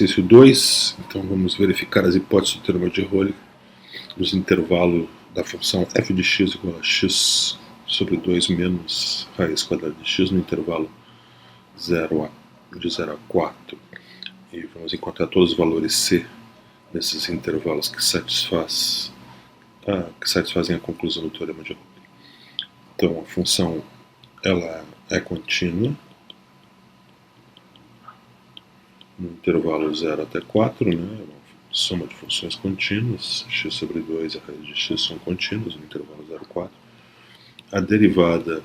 Exercício 2, então vamos verificar as hipóteses do teorema de Röhle nos intervalos da função f de x igual a x sobre 2 menos raiz quadrada de x no intervalo de 0 a 4. E vamos encontrar todos os valores c nesses intervalos que satisfazem a conclusão do teorema de Röhle. Então a função ela é contínua no intervalo 0 até 4, né? É uma soma de funções contínuas, x sobre 2 e a raiz de x são contínuas no intervalo 0 a 4. A derivada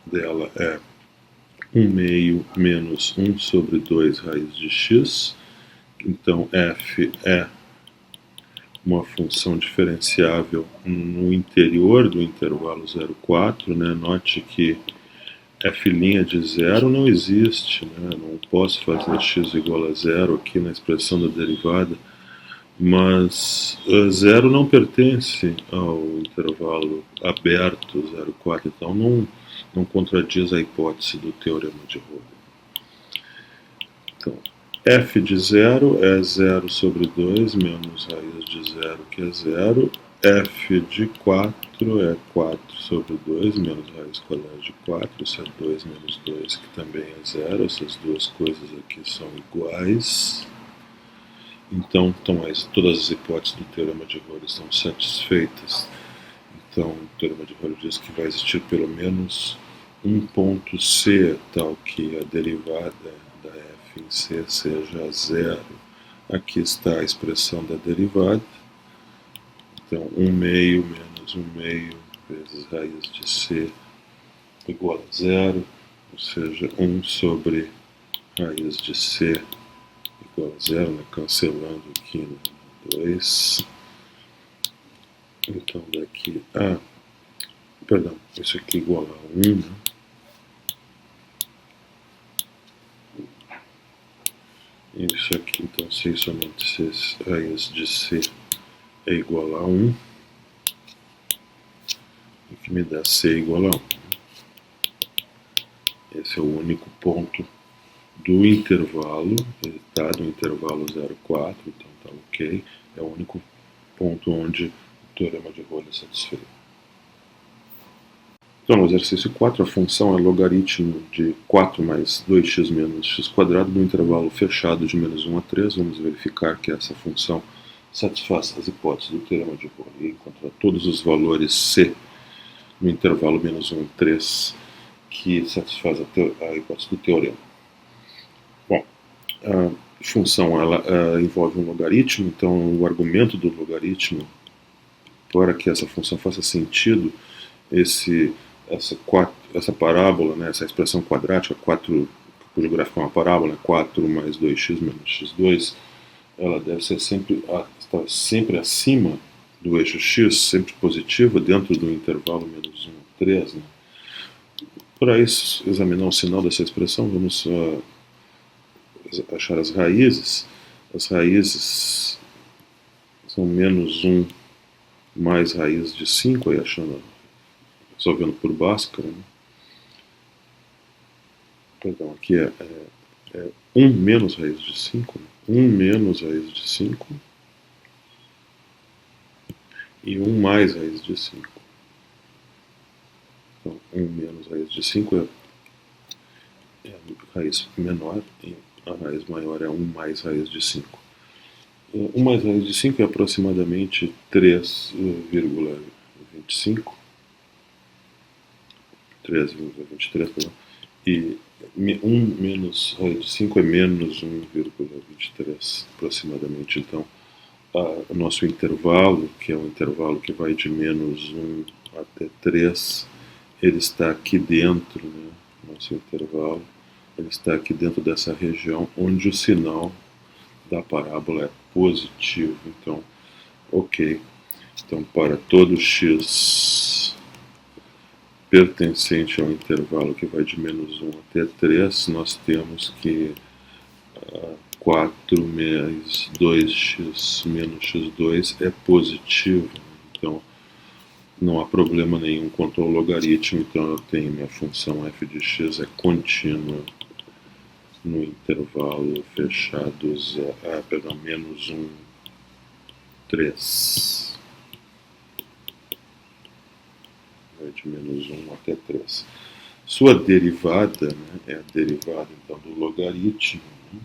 dela é 1 meio menos 1 sobre 2 raiz de x. Então f é uma função diferenciável no interior do intervalo 0 a 4, né? Note que f' de zero não existe, né? Não posso fazer x igual a zero aqui na expressão da derivada, mas zero não pertence ao intervalo aberto 0 a 4, então não contradiz a hipótese do teorema de Röhle. Então, f de zero é 0 sobre 2 menos raiz de zero, que é zero. F de 4 é 4 sobre 2 menos raiz quadrada de 4, isso é 2 menos 2, que também é zero. Essas duas coisas aqui são iguais. Então, todas as hipóteses do teorema de Röhle estão satisfeitas. Então, o teorema de Röhle diz que vai existir pelo menos um ponto C, tal que a derivada da f em C seja zero. Aqui está a expressão da derivada. Então, 1 meio menos 1 meio vezes raiz de C igual a zero, ou seja, 1 sobre raiz de C igual a zero, né? Cancelando aqui, né? 2. Então, daqui a... Perdão, isso aqui igual a 1, né? Isso aqui, então, 6 somente 6 raiz de C é igual a 1, o que me dá C igual a 1. Esse é o único ponto do intervalo, ele está no intervalo 0 a 4, então está ok. É o único ponto onde o teorema de Röhle é satisfeito. Então, no exercício 4, a função é logaritmo de 4 mais 2x menos x² no intervalo fechado de menos 1 a 3. Vamos verificar que essa função satisfaz as hipóteses do teorema de Röhle e encontrar todos os valores c no intervalo menos 1 a 3 que satisfaz a hipótese do teorema. Bom, a função ela envolve um logaritmo, então o argumento do logaritmo, para que essa função faça sentido, essa parábola, né, essa expressão quadrática, 4, cujo gráfico é uma parábola, 4 mais 2x menos x2, ela deve ser estar sempre acima do eixo x, sempre positiva, dentro do intervalo menos 1 a 3. Né? Para isso, examinar o sinal dessa expressão, vamos achar as raízes. As raízes são menos 1 mais raiz de 5, aí resolvendo por Bhaskara. Né? Perdão, aqui é 1 menos raiz de 5, né? 1 menos raiz de 5 e 1 mais raiz de 5. Então, 1 menos raiz de 5 é a raiz menor e a raiz maior é 1 mais raiz de 5. 1 mais raiz de 5 é aproximadamente 3,25, 3,23, perdão, e 1 menos raiz de 5 é menos 1,23 aproximadamente. Então, o nosso intervalo, que é um intervalo que vai de menos 1 até 3, ele está aqui dentro, né? Nosso intervalo, ele está aqui dentro dessa região onde o sinal da parábola é positivo. Então, ok. Então, para todo x pertencente ao intervalo que vai de menos 1 até 3, nós temos que 4 mais 2x menos x2 é positivo. Então, não há problema nenhum quanto ao logaritmo. Então, eu tenho minha função f de x é contínua no intervalo fechado, menos 1, 3. Vai de menos 1 até 3. Sua derivada, né, é a derivada então do logaritmo. Né?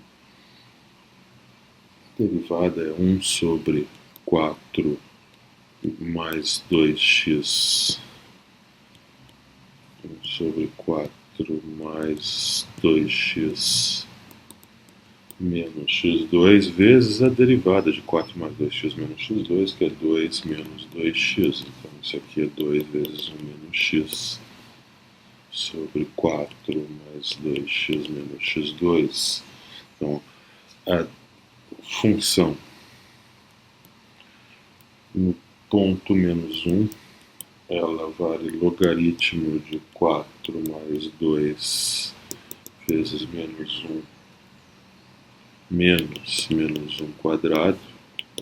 A derivada é 1 sobre 4 mais 2x. 1 sobre 4 mais 2x menos x2 vezes a derivada de 4 mais 2x menos x2, que é 2 menos 2x. Então, isso aqui é 2 vezes 1 menos x sobre 4 mais 2x menos x2. Então, a função no ponto menos 1, ela vale logaritmo de 4 mais 2 vezes menos 1 menos 1 quadrado.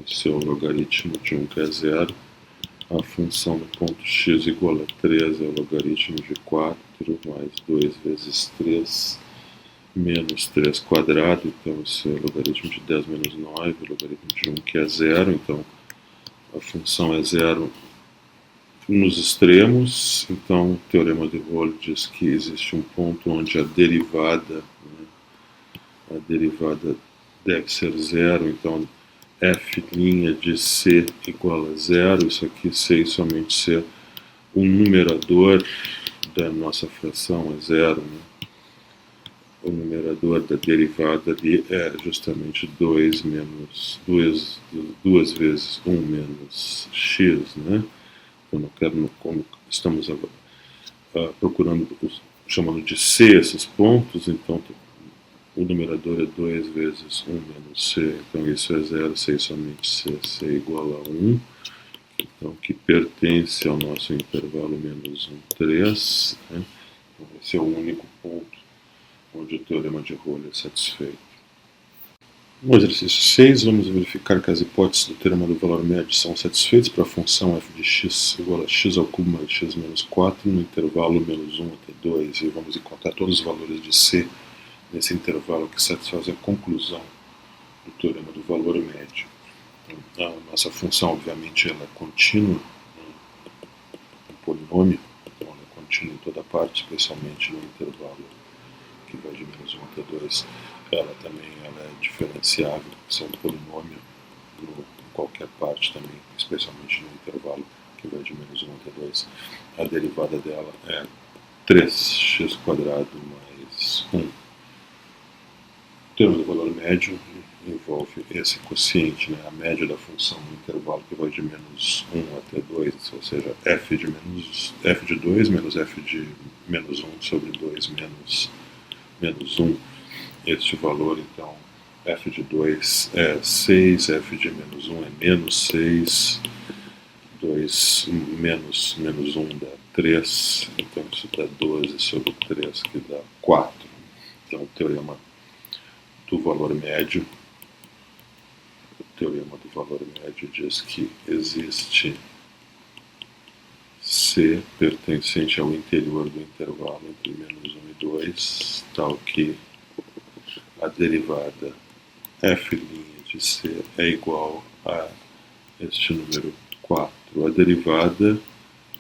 Esse é o logaritmo de 1, que é 0. A função no ponto x igual a 3 é o logaritmo de 4 mais 2 vezes 3 menos 3 quadrado. Então, esse é o logaritmo de 10 menos 9, o logaritmo de 1, que é 0. Então, a função é 0 nos extremos. Então, o teorema de Rolo diz que existe um ponto onde a derivada deve ser 0. Então, f' de c igual a 0. Isso aqui, c e somente c, o numerador da nossa fração é 0. Né? O numerador da derivada ali é justamente 2 vezes 1 menos x. Né? Como estamos procurando, chamando de c esses pontos, então o numerador é 2 vezes 1 menos c, então isso é 0, c somente c, c igual a 1, então que pertence ao nosso intervalo menos 1, 3. Né? Então, esse é o único ponto onde o teorema de Rolo é satisfeito. No exercício 6, vamos verificar que as hipóteses do teorema do valor médio são satisfeitas para a função f de x igual a x ao cubo mais x menos 4 no intervalo menos 1 até 2, e vamos encontrar todos os valores de c nesse intervalo que satisfaz a conclusão do teorema do valor médio. Então, a nossa função, obviamente, ela é contínua, um polinômio, então ela é contínua em toda parte, especialmente no intervalo que vai de menos 1 até 2. Ela também é diferenciável, se é um polinômio em qualquer parte também, especialmente no intervalo que vai de menos 1 até 2. A derivada dela é 3x² mais 1. O teorema do valor médio envolve esse quociente, né, a média da função no intervalo que vai de menos 1 até 2, ou seja, f de 2 menos f de menos 1 sobre 2 menos 1. Este valor, então, f de 2 é 6, f de menos 1 é menos 6, 2 menos 1 dá 3, então isso dá 12 sobre 3, que dá 4. Então, o teorema do valor médio, diz que existe C pertencente ao interior do intervalo entre menos 1 e 2, tal que a derivada f' de C é igual a este número 4. A derivada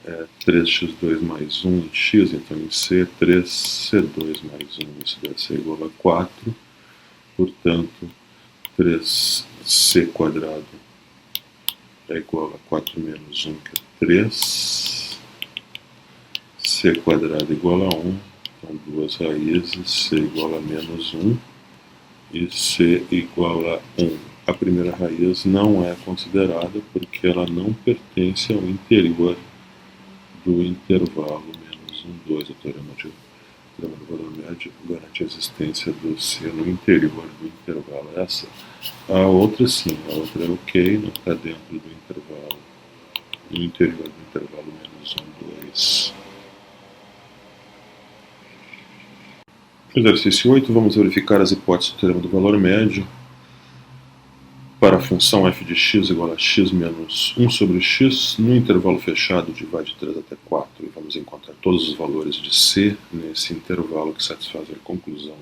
é 3x2 mais 1 em x, então em C, 3c2 mais 1, isso deve ser igual a 4. Portanto, 3c² é igual a 4 menos 1, que é 3. C² igual a 1, então duas raízes, C igual a menos 1 e C igual a 1. A primeira raiz não é considerada porque ela não pertence ao interior do intervalo menos 1, 2. O teorema do valor médio garante a existência do C no interior do intervalo. Essa. A outra sim, a outra é ok, não está dentro do intervalo, no interior do intervalo menos 1, 2. Exercício 8, vamos verificar as hipóteses do teorema do valor médio para a função f de x igual a x menos 1 sobre x no intervalo fechado de vai de 3 até 4. E vamos encontrar todos os valores de c nesse intervalo que satisfaz a conclusão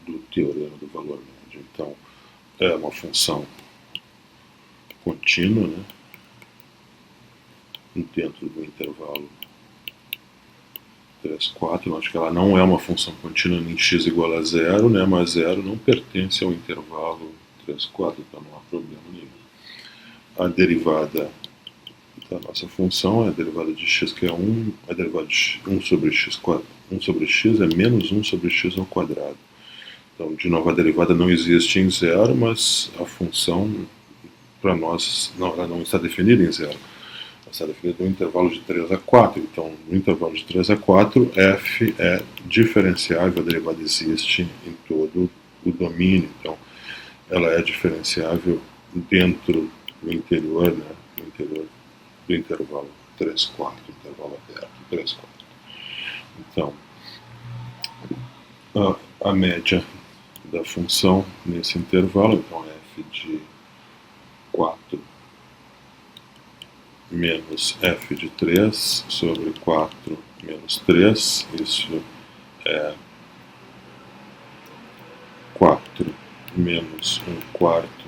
do teorema do valor médio. Então, é uma função contínua, né, dentro do intervalo 3, 4. Eu acho que ela não é uma função contínua em x igual a zero, né, mas zero não pertence ao intervalo 3, 4, então não há problema nenhum. A derivada da nossa função é a derivada de x, que é 1, a derivada de 1 sobre x, 1 sobre x é menos 1 sobre x ao quadrado. Então, de novo, a derivada não existe em zero, mas a função, para nós, ela não está definida em zero. Ela está definida no intervalo de 3 a 4. Então, no intervalo de 3 a 4, f é diferenciável, a derivada existe em todo o domínio. Então, ela é diferenciável dentro do interior, né, no interior do intervalo 3, 4, intervalo aberto 3, 4. Então, a média da função nesse intervalo, então f de 4 menos f de 3 sobre 4 menos 3, isso é 4 menos 1 quarto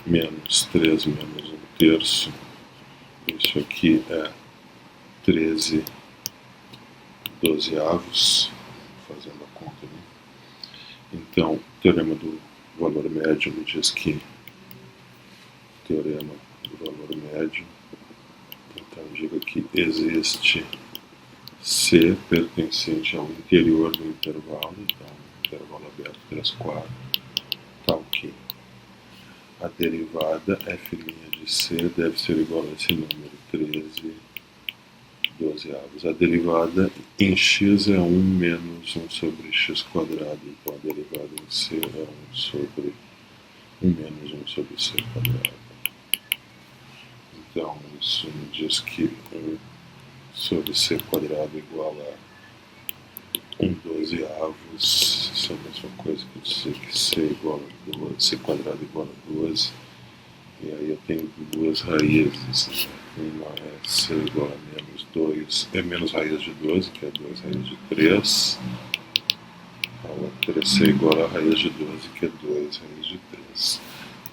menos 3 menos 1 terço, isso aqui é 13 dozeavos, fazendo a conta, né? Então, o teorema do valor médio me diz que teorema do valor médio, então diga que existe C pertencente ao interior do intervalo, então intervalo aberto 3, 4, tal que a derivada f' de C deve ser igual a esse número, 13 dozeavos. A derivada em x é 1 menos 1 sobre x quadrado, então a derivada em C é 1 sobre 1 menos 1 sobre c quadrado. Então, isso me diz que 1 sobre c quadrado igual a 1 dozeavos. Isso é a mesma coisa que dizer que c igual a 12, c quadrado igual a 12. E aí eu tenho duas raízes. Uma é c igual a menos 2, é menos raiz de 12, que é 2 raiz de 3. A outra é c igual a raiz de 12, que é 2 raiz de 3.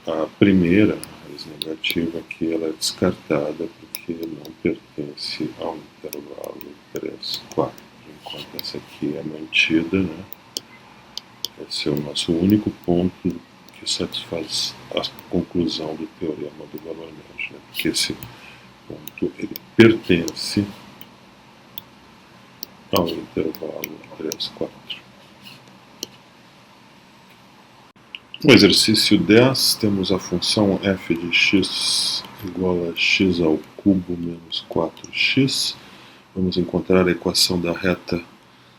A primeira, a raiz negativa, aqui ela é descartada porque não pertence ao intervalo 3, 4. Enquanto essa aqui é mantida, né? Esse é o nosso único ponto que satisfaz a conclusão do teorema do valor médio, né? Porque esse ponto ele pertence ao intervalo 3, 4. No exercício 10, temos a função f de x igual a x ao cubo menos 4x. Vamos encontrar a equação da reta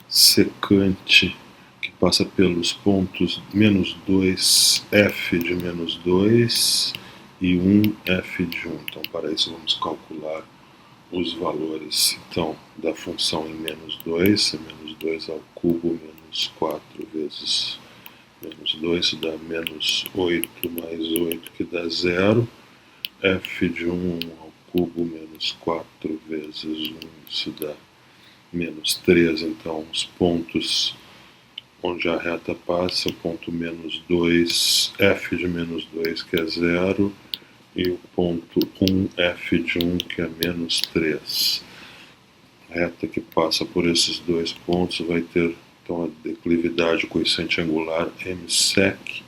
secante que passa pelos pontos menos 2, f de menos 2 e 1, f de 1. Então, para isso, vamos calcular os valores então, da função em menos 2, menos 2 ao cubo menos 4 vezes menos 2, isso dá menos 8 mais 8, que dá 0. F de 1 ao cubo menos 4 vezes 1, isso dá menos 3. Então, os pontos onde a reta passa, o ponto menos 2, f de menos 2, que é 0, e o ponto 1, f de 1, que é menos 3. A reta que passa por esses dois pontos vai ter então a declividade, o coeficiente angular msec,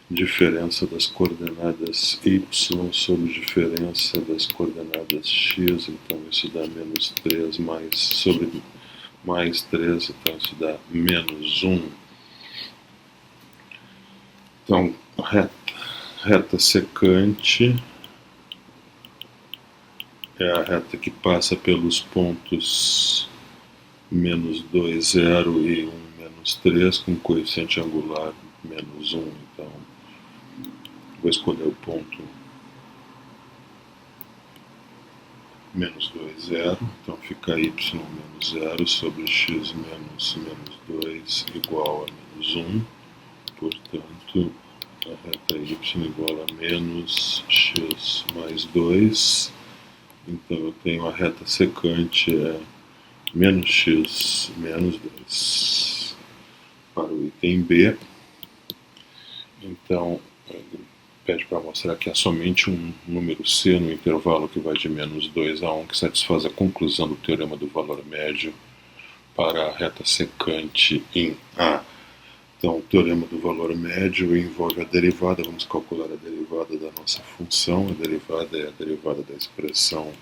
diferença das coordenadas y sobre diferença das coordenadas x, então isso dá menos 3 mais sobre mais 3, então isso dá menos 1. Então, reta secante é a reta que passa pelos pontos menos 2, 0 e 1, menos 3, com coeficiente angular menos 1. Então, vou escolher o ponto menos 2, 0. Então, fica y menos 0 sobre x menos 2 igual a menos 1. Portanto, a reta y igual a menos x mais 2. Então, eu tenho a reta secante é menos x menos 2. para o item B. Então, ele pede para mostrar que há somente um número C no intervalo que vai de menos 2 a 1 que satisfaz a conclusão do teorema do valor médio para a reta secante em A. Então, o teorema do valor médio envolve a derivada. Vamos calcular a derivada da nossa função. A derivada é a derivada da expressão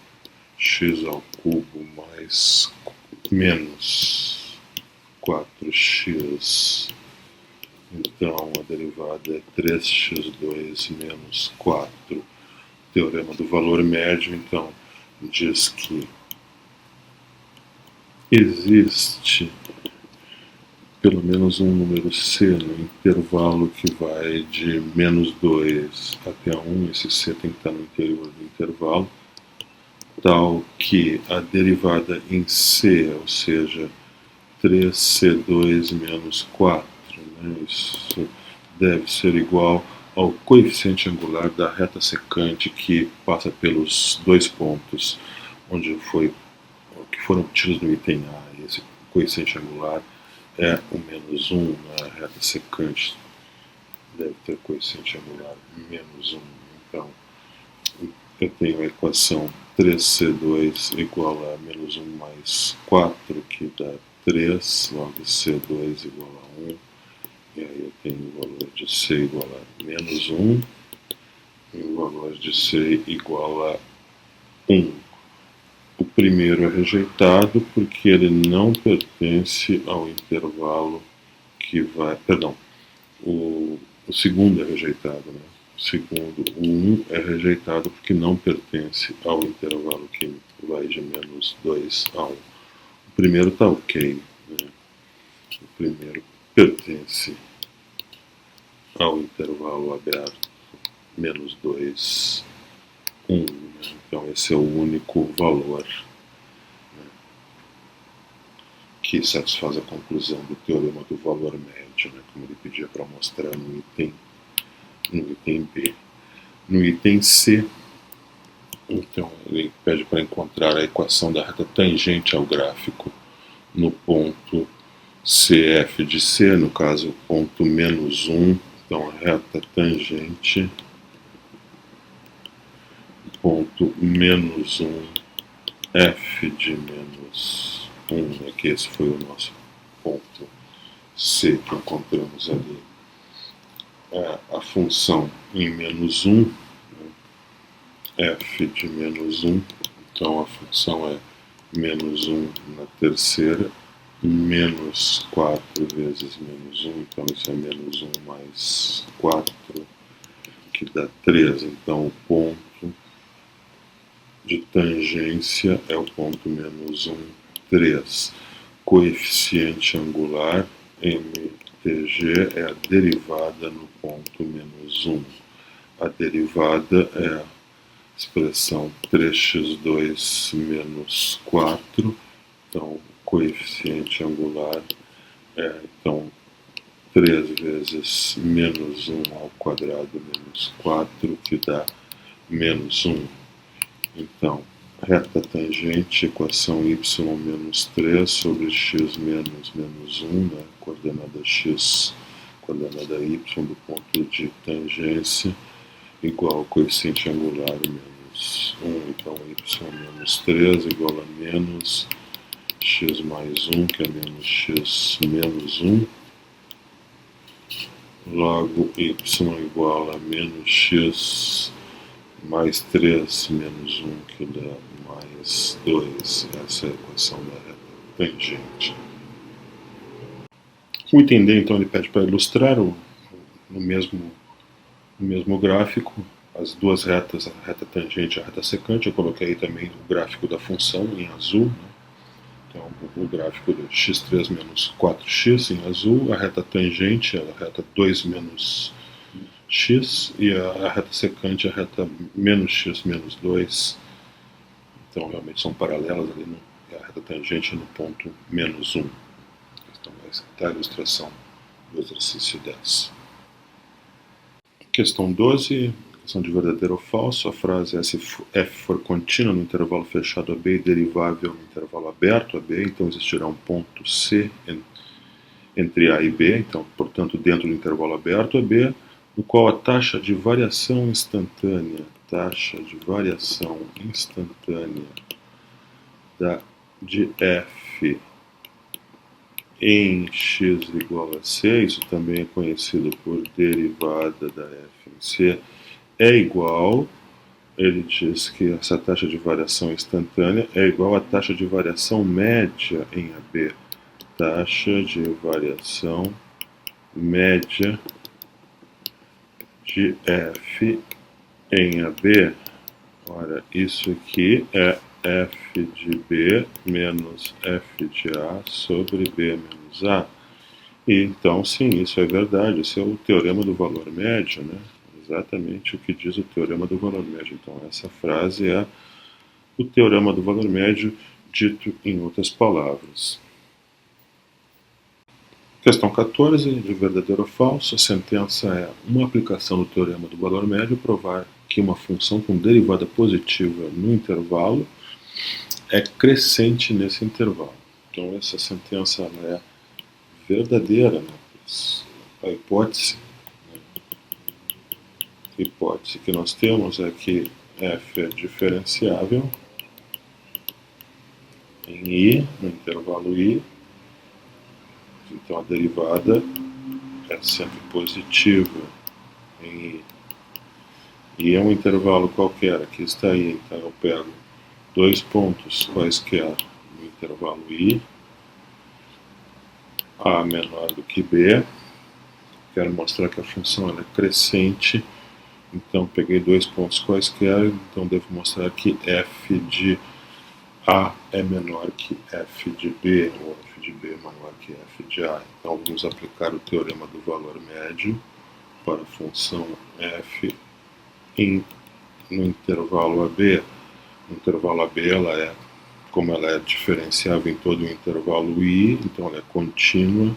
x ao cubo mais menos 4x. Então, a derivada é 3x2 menos 4. O teorema do valor médio, então, diz que existe pelo menos um número C no intervalo que vai de menos 2 até 1. Esse C tem que estar no interior do intervalo, tal que a derivada em C, ou seja, 3C2 menos 4, né? Isso deve ser igual ao coeficiente angular da reta secante que passa pelos dois pontos que foram obtidos no item A. E esse coeficiente angular é o menos 1 na reta secante. Deve ter coeficiente angular menos 1. Então, eu tenho a equação 3C2 igual a menos 1 mais 4, que dá 3, logo C2 igual a 1. E aí eu tenho o valor de C igual a menos 1 e o valor de C igual a 1. O primeiro é rejeitado porque ele não pertence ao intervalo que vai... Perdão, o segundo é rejeitado, né? O 1 é rejeitado porque não pertence ao intervalo que vai de menos 2 a 1. O primeiro está ok, né? O primeiro pertence ao intervalo aberto menos 2, 1. Né? Então esse é o único valor, né, que satisfaz a conclusão do teorema do valor médio, né, como ele pedia para mostrar no item B. No item C, então ele pede para encontrar a equação da reta tangente ao gráfico no ponto CF de C, no caso o ponto menos 1. Então a reta tangente ponto menos 1 f de menos 1, aqui esse foi o nosso ponto C que encontramos ali. A função em menos 1, f de menos 1, então a função é menos 1 na terceira, menos 4 vezes menos 1, então isso é menos 1 mais 4, que dá 3, então o ponto de tangência é o ponto menos 1, 3. Coeficiente angular, MTG, é a derivada no ponto menos 1. A derivada é a expressão 3x2 menos 4. Então, o coeficiente angular é, então, 3 vezes menos 1 ao quadrado menos 4, que dá menos 1. Então, reta tangente, equação y menos 3 sobre x menos 1, né? Coordenada x, coordenada y do ponto de tangência, igual ao coeficiente angular menos 1. Então, y menos 3 igual a menos x mais 1, que é menos x menos 1. Logo, y igual a menos x mais 3 menos 1, que dá mais 2. Essa é a equação da reta tangente. O item D, então, ele pede para ilustrar no mesmo gráfico as duas retas, a reta tangente e a reta secante. Eu coloquei aí também o gráfico da função em azul, né? Então, o gráfico do x3 menos 4x em azul, a reta tangente é a reta 2 menos x, e a reta secante é a reta menos x menos 2. Então realmente são paralelas ali, a reta tangente no ponto menos 1. Então essa é a ilustração do exercício 10. Questão 12, questão de verdadeiro ou falso. A frase é: se f for contínua no intervalo fechado AB e derivável no intervalo aberto AB, então existirá um ponto C entre A e B, então, portanto, dentro do intervalo aberto é B, no qual a taxa de variação instantânea de f em x igual a c, isso também é conhecido por derivada da f em c, é igual, ele diz que essa taxa de variação instantânea é igual à taxa de variação média em AB. Taxa de variação média de f em AB. Ora, isso aqui é f de B menos f de A sobre B menos A. E então, sim, isso é verdade. Esse é o teorema do valor médio, né? Exatamente o que diz o teorema do valor médio. Então, essa frase é o teorema do valor médio dito em outras palavras. Questão 14, de verdadeiro ou falso. A sentença é: uma aplicação do teorema do valor médio provar que uma função com derivada positiva no intervalo é crescente nesse intervalo. Então, essa sentença é verdadeira, né? A hipótese que nós temos é que f é diferenciável em I, no intervalo I, então a derivada é sempre positiva em I. E é um intervalo qualquer, aqui está I, então eu pego dois pontos quaisquer no intervalo I, A menor do que B, quero mostrar que a função é crescente, então peguei dois pontos quaisquer, então devo mostrar que f de A é menor que f de B, ou f de B é maior que f de A. Então vamos aplicar o teorema do valor médio para a função f no intervalo AB. No intervalo AB, como ela é diferenciável em todo o intervalo I, então ela é contínua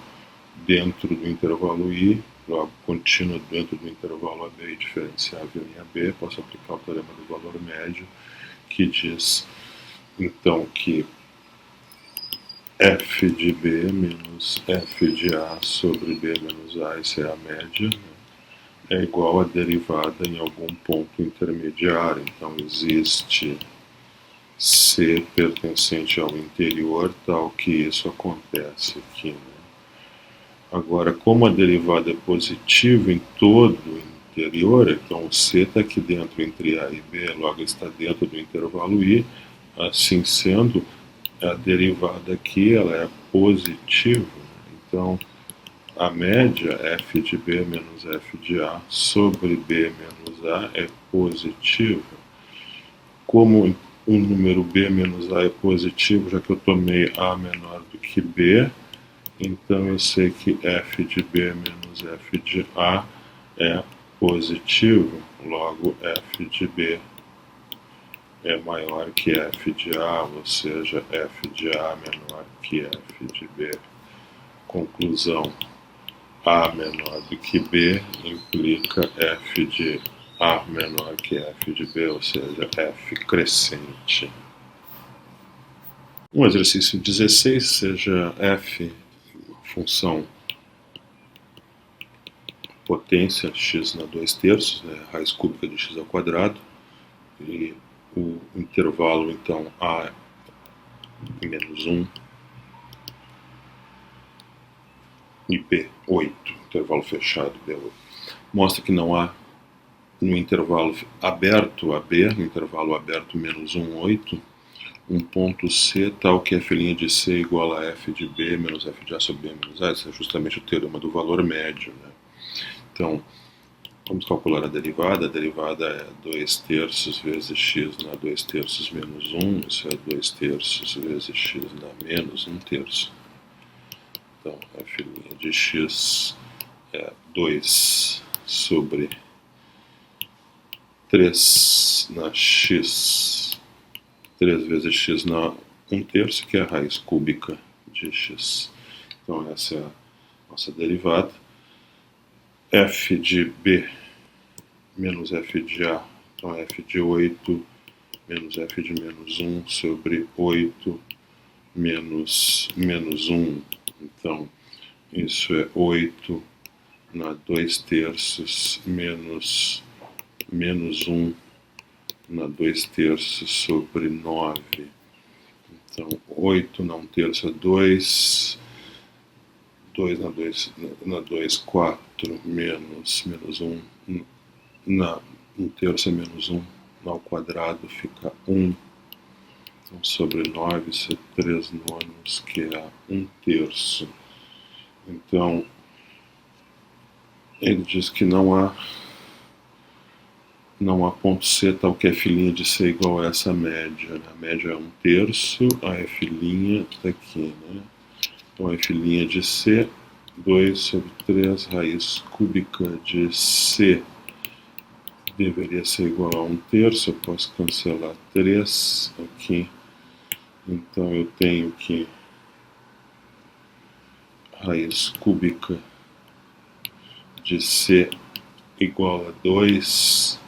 dentro do intervalo I, logo contínua dentro do intervalo AB e diferenciável em AB, posso aplicar o teorema do valor médio, que diz então que f de B menos f de A sobre B menos A, isso é a média, né? É igual a derivada em algum ponto intermediário. Então existe C pertencente ao interior, tal que isso acontece aqui, né? Agora, como a derivada é positiva em todo o interior, então o C está aqui dentro entre A e B, logo está dentro do intervalo I, assim sendo, a derivada aqui ela é positiva, né? Então a média f de B menos f de A sobre B menos A é positiva. Como o número B menos A é positivo, já que eu tomei A menor do que B, então eu sei que f de B menos f de A é positivo, logo f de B é maior que f de A, ou seja, f de A menor que f de B. Conclusão: A menor do que B implica f de A menor que f de B, ou seja, f crescente. Um exercício 16, seja f função potência x na 2/3, né, raiz cúbica de x ao quadrado, e o intervalo, então, a menos 1 e b8, intervalo fechado b8. Mostra que não há no intervalo aberto AB, no intervalo aberto menos 1, 8, um ponto C tal que f' de C é igual a f de B menos f de A sobre B menos A. Esse é justamente o teorema do valor médio, né? Então, vamos calcular a derivada. A derivada é 2/3 vezes x na 2/3 menos 1. Isso é 2/3 vezes x na menos 1/3. Então, f' de x é 2 sobre 3 na x, 3 vezes x na 1/3, que é a raiz cúbica de x. Então, essa é a nossa derivada. F de B menos f de A, então f de 8 menos f de menos 1 sobre 8 menos 1. Então, Isso é 8 na 2/3 menos 1 na 2/3 sobre 9. Então, 8 na 1/3 é 2. 2 na 2, 4, menos 1 na 1/3 é menos 1, ao quadrado fica 1. Então, sobre 9, isso é 3/9, que é 1/3. Então, ele diz que não há ponto C tal que f' de C igual a essa média. Né? A média é 1/3, a f' está aqui. Né? Então, a f' de C, 2 sobre 3 raiz cúbica de C deveria ser igual a 1/3. Eu posso cancelar 3 aqui. Então, eu tenho que raiz cúbica de C igual a 2.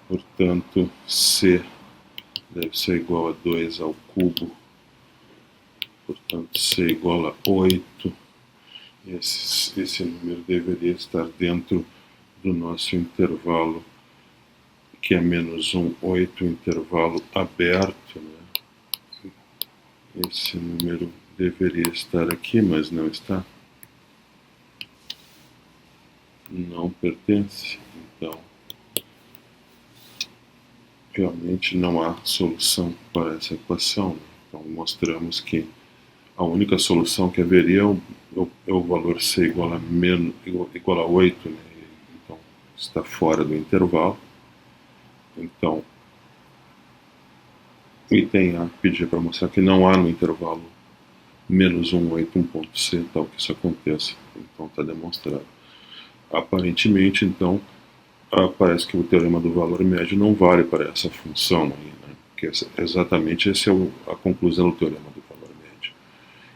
Portanto, C deve ser igual a 2 ao cubo. Portanto, C igual a 8. Esse número deveria estar dentro do nosso intervalo, que é menos 1, 8, intervalo aberto. Né? Esse número deveria estar aqui, mas não está. Não pertence. Então, realmente não há solução para essa equação. Né? Então, mostramos que a única solução que haveria é o valor C igual a 8, né? Então está fora do intervalo. Então, o item A pedir para mostrar que não há no intervalo menos 1, 8, um ponto C, tal que isso aconteça. Então está demonstrado. Aparentemente, então, parece que o teorema do valor médio não vale para essa função aí, né? Porque exatamente essa é a conclusão do teorema do valor médio.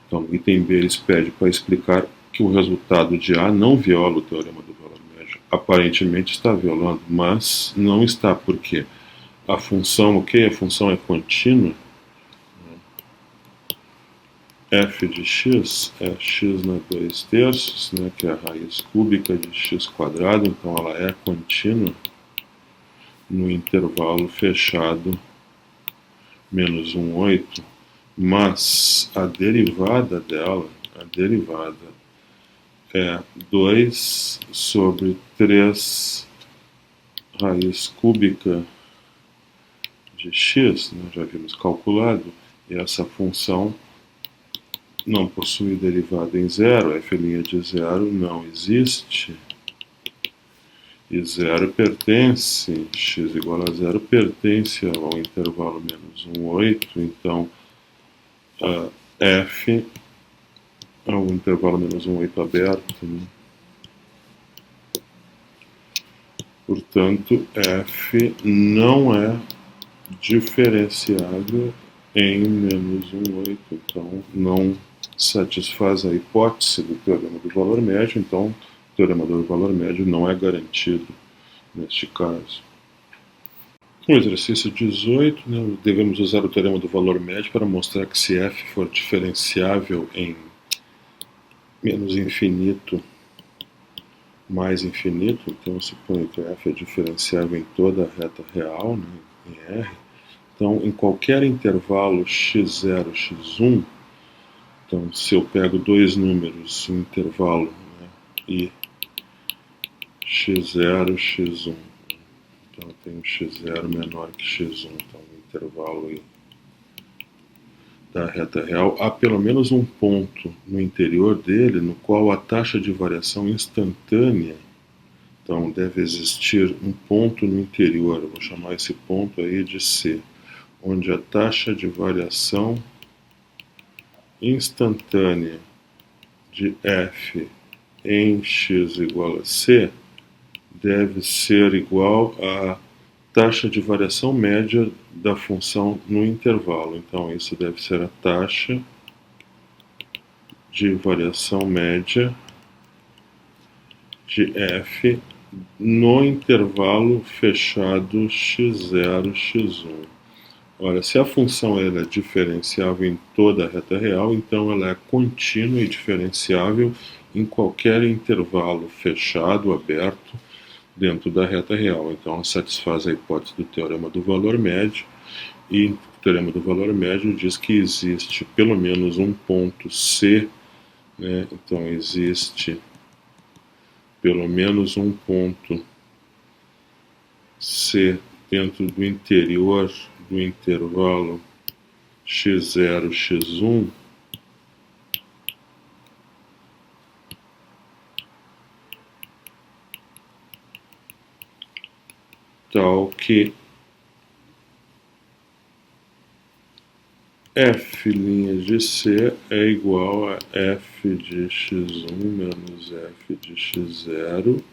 Então, no item B, eles pedem para explicar que o resultado de A não viola o teorema do valor médio. Aparentemente está violando, mas não está, porque a função, ok? A função é contínua. F de x é x na 2/3, né, que é a raiz cúbica de x quadrado, então ela é contínua no intervalo fechado menos 1, 8, mas a derivada dela, é 2 sobre 3 raiz cúbica de x, né, já vimos calculado, e essa função não possui derivada em zero, f' de zero não existe, e zero pertence, x igual a zero pertence ao intervalo menos 1, 8, então f é o intervalo menos 1, 8 aberto, né? Portanto, f não é diferenciável em menos 1, 8, então não satisfaz a hipótese do teorema do valor médio, então o teorema do valor médio não é garantido neste caso. No exercício 18, né, devemos usar o teorema do valor médio para mostrar que se f for diferenciável em menos infinito mais infinito, então eu suponho que f é diferenciável em toda a reta real, né, em R. Então, em qualquer intervalo x0, x1, então se eu pego dois números, um intervalo, né, e x0, x1, então eu tenho x0 menor que x1, então o intervalo aí da reta real, há pelo menos um ponto no interior dele no qual a taxa de variação instantânea, então deve existir um ponto no interior, eu vou chamar esse ponto aí de C, onde a taxa de variação instantânea de f em x igual a c deve ser igual à taxa de variação média da função no intervalo. Então, isso deve ser a taxa de variação média de f no intervalo fechado x0, x1. Ora, se a função ela é diferenciável em toda a reta real, então ela é contínua e diferenciável em qualquer intervalo fechado ou aberto dentro da reta real. Então, ela satisfaz a hipótese do teorema do valor médio, e o teorema do valor médio diz que existe pelo menos um ponto C, né? Então, existe pelo menos um ponto C dentro do interior do intervalo x0, x1, tal que f' de C é igual a f de x1 menos f de x0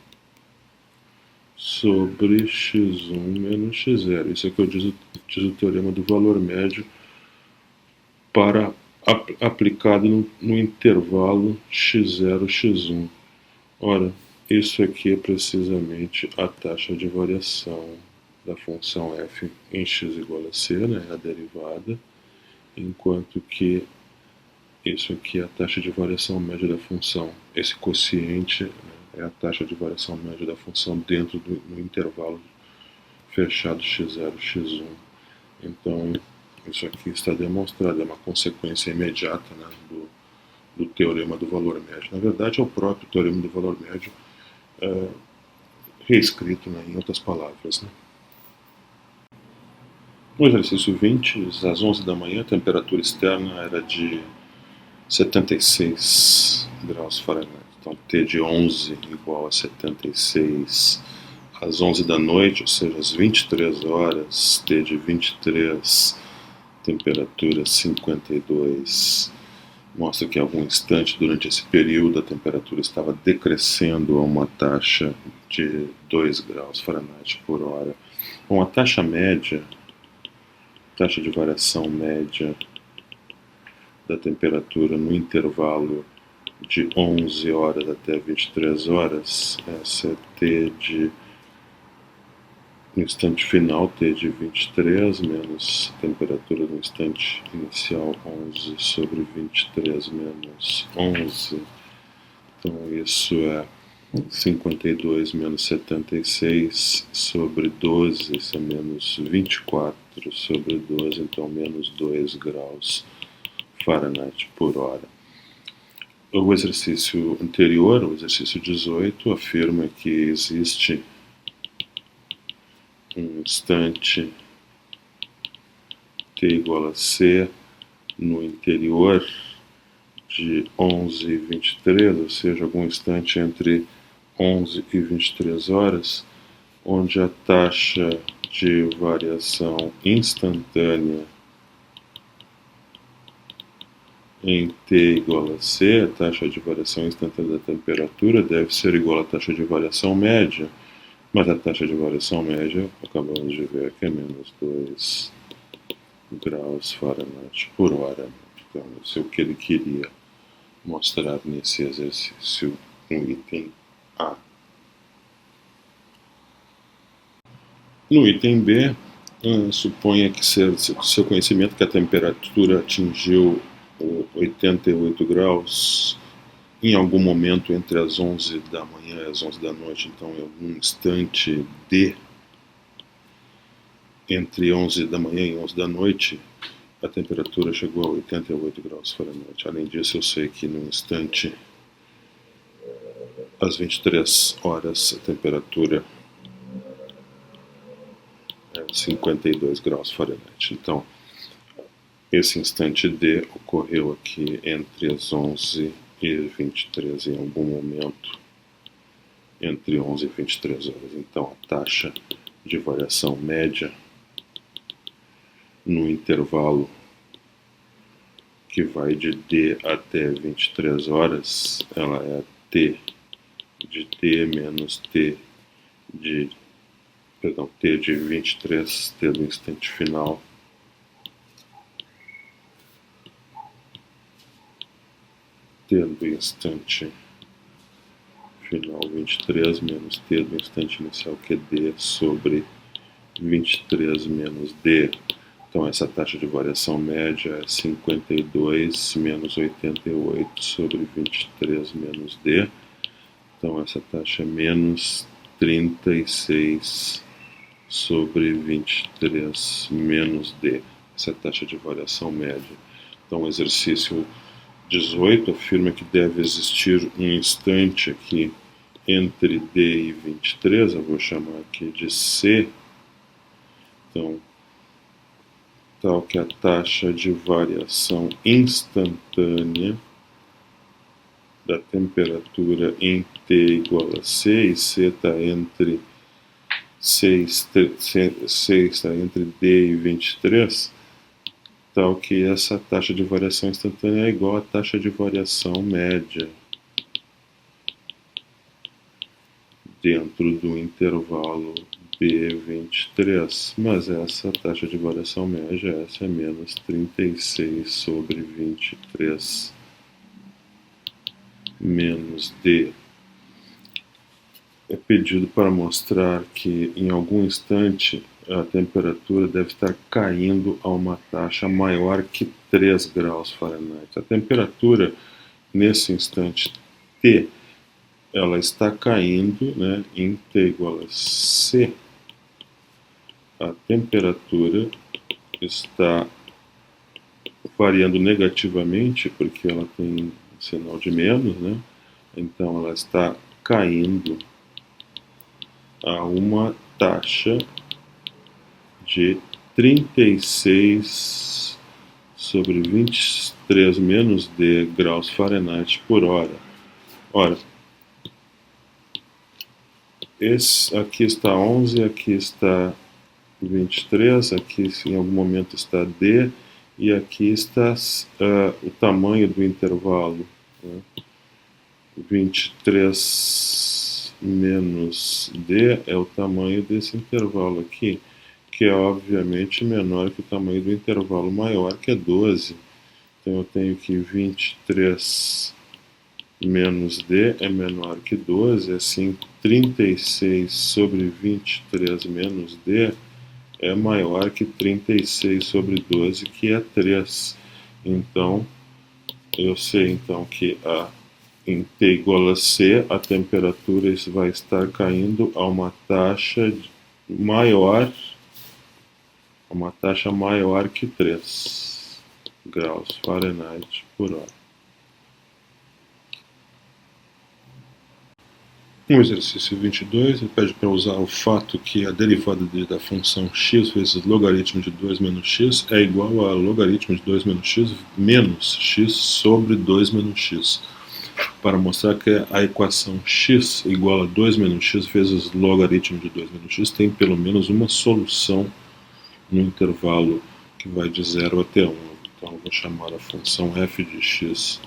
sobre x1 menos x0. Isso é que eu diz o teorema do valor médio para aplicado no intervalo x0, x1. Ora, isso aqui é precisamente a taxa de variação da função f em x igual a c, né, a derivada, enquanto que isso aqui é a taxa de variação média da função. Esse quociente, né, é a taxa de variação média da função dentro do intervalo fechado x0, x1. Então, isso aqui está demonstrado, é uma consequência imediata, né, do teorema do valor médio. Na verdade, é o próprio teorema do valor médio reescrito, né, em outras palavras. Né. No exercício 20, às 11 da manhã, a temperatura externa era de 76 graus Fahrenheit. Então, T de 11 igual a 76 às 11 da noite, ou seja, às 23 horas, T de 23, temperatura 52. Mostra que em algum instante durante esse período a temperatura estava decrescendo a uma taxa de 2 graus Fahrenheit por hora. Bom, a taxa média, taxa de variação média da temperatura no intervalo de 11 horas até 23 horas, essa é T de, no instante final, T de 23, menos a temperatura no instante inicial, 11 sobre 23 menos 11. Então, isso é 52 menos 76 sobre 12, isso é menos 24 sobre 12, então menos 2 graus Fahrenheit por hora. O exercício anterior, o exercício 18, afirma que existe um instante t igual a c no interior de 11 e 23, ou seja, algum instante entre 11 e 23 horas, onde a taxa de variação instantânea em t igual a c, a taxa de variação instantânea da temperatura deve ser igual à taxa de variação média, mas a taxa de variação média, acabamos de ver que é menos 2 graus Fahrenheit por hora. Então, isso é o que ele queria mostrar nesse exercício no item A. No item B, suponha que seu conhecimento que a temperatura atingiu 88 graus em algum momento entre as 11 da manhã e as 11 da noite, então em algum instante D, entre 11 da manhã e 11 da noite, a temperatura chegou a 88 graus Fahrenheit. Além disso, eu sei que no instante, às 23 horas, a temperatura é 52 graus Fahrenheit. Então, esse instante D ocorreu aqui entre as 11 e 23, em algum momento entre 11 e 23 horas. Então, a taxa de variação média no intervalo que vai de D até 23 horas, ela é T de T menos T de 23, T do instante final, T do instante final 23 menos T do instante inicial, que é D, sobre 23 menos D Então essa taxa de variação média é 52 menos 88 sobre 23 menos D. Então essa taxa é menos 36 sobre 23 menos D. Essa é a taxa de variação média. Então o exercício 18 afirma que deve existir um instante aqui entre D e 23, eu vou chamar aqui de C. Então, tal que a taxa de variação instantânea da temperatura em T igual a C, e C está entre D e 23, tal que essa taxa de variação instantânea é igual à taxa de variação média dentro do intervalo B23, mas essa taxa de variação média, essa é menos 36 sobre 23 menos D. É pedido para mostrar que em algum instante a temperatura deve estar caindo a uma taxa maior que 3 graus Fahrenheit. A temperatura nesse instante T, ela está caindo, né, em T igual a C. A temperatura está variando negativamente porque ela tem um sinal de menos, né? Então ela está caindo a uma taxa de 36 sobre 23 menos D graus Fahrenheit por hora. Ora, aqui está 11, aqui está 23, aqui em algum momento está D, e aqui está o tamanho do intervalo, né? 23 menos D é o tamanho desse intervalo aqui, que é obviamente menor que o tamanho do intervalo maior, que é 12. Então eu tenho que 23 menos D é menor que 12, assim 36 sobre 23 menos D é maior que 36 sobre 12, que é 3. Então, eu sei então que em T igual a C, a temperatura vai estar caindo a uma taxa maior que 3 graus Fahrenheit por hora. No exercício 22, ele pede para usar o fato que a derivada da função x vezes logaritmo de 2 menos x é igual a logaritmo de 2 menos x menos x sobre 2 menos x, para mostrar que a equação x igual a 2 menos x vezes logaritmo de 2 menos x tem pelo menos uma solução no intervalo que vai de 0 até 1. Então eu vou chamar a função f de x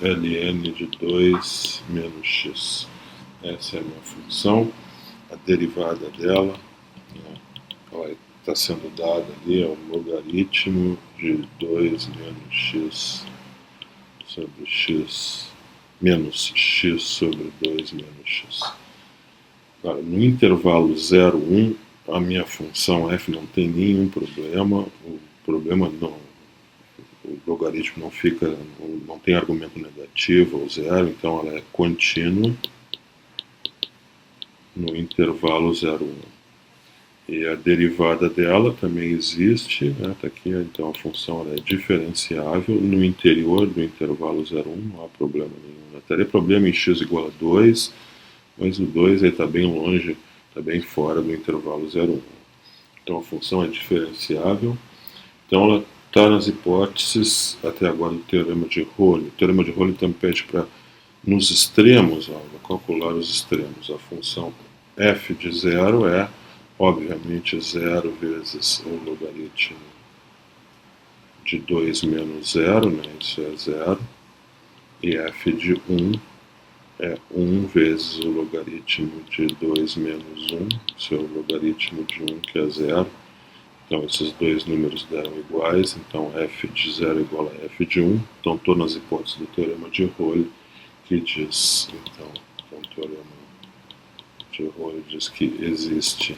ln de 2 menos x. Essa é a minha função, a derivada dela, né, ela está sendo dada ali, é o logaritmo de 2 menos x sobre x menos x sobre 2 menos x. Agora, no intervalo 0, 1, a minha função f não tem nenhum problema, o problema não, o logaritmo não tem argumento negativo ou zero, então ela é contínua no intervalo 0, 1. E a derivada dela também existe, né? Tá aqui, então a função ela é diferenciável no interior do intervalo 0, 1, não há problema nenhum. Teria problema em x igual a 2, mas o 2 está bem longe, está bem fora do intervalo 0, 1. Então a função é diferenciável, então ela está nas hipóteses até agora do teorema de Rowley. O teorema de Rowley também pede para, nos extremos, vou calcular os extremos. A função f de 0 é, obviamente, 0 vezes o logaritmo de 2 menos 0, né? Isso é 0. E f de 1 é 1 vezes o logaritmo de 2 menos 1, isso é o logaritmo de 1, que é 0. Então esses dois números deram iguais, então f de 0 é igual a f de 1. Então estou nas hipóteses do teorema de Rowley, que diz, então, o teorema de Rowley diz que existe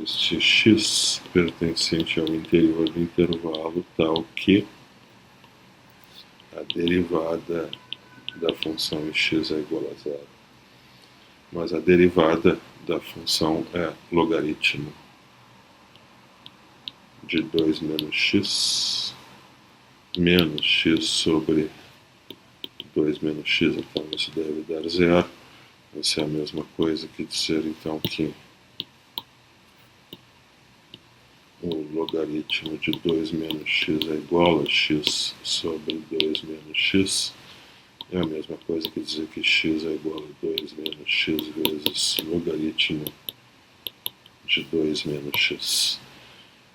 existe x pertencente ao interior do intervalo tal que a derivada da função x é igual a zero. Mas a derivada da função é logaritmo de 2 menos x sobre 2 menos x, então isso deve dar zero. Vai ser a mesma coisa que dizer então que o logaritmo de 2 menos x é igual a x sobre 2 menos x. É a mesma coisa que dizer que x é igual a 2 menos x vezes logaritmo de 2 menos x.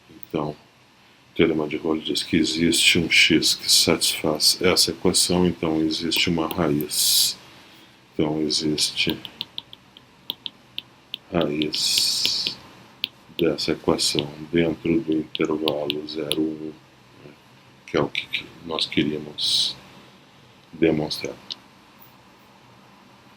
Então, o teorema de Rolle diz que existe um x que satisfaz essa equação, então existe uma raiz. Então existe raiz dessa equação dentro do intervalo 0, 1, que é o que nós queríamos demonstrar.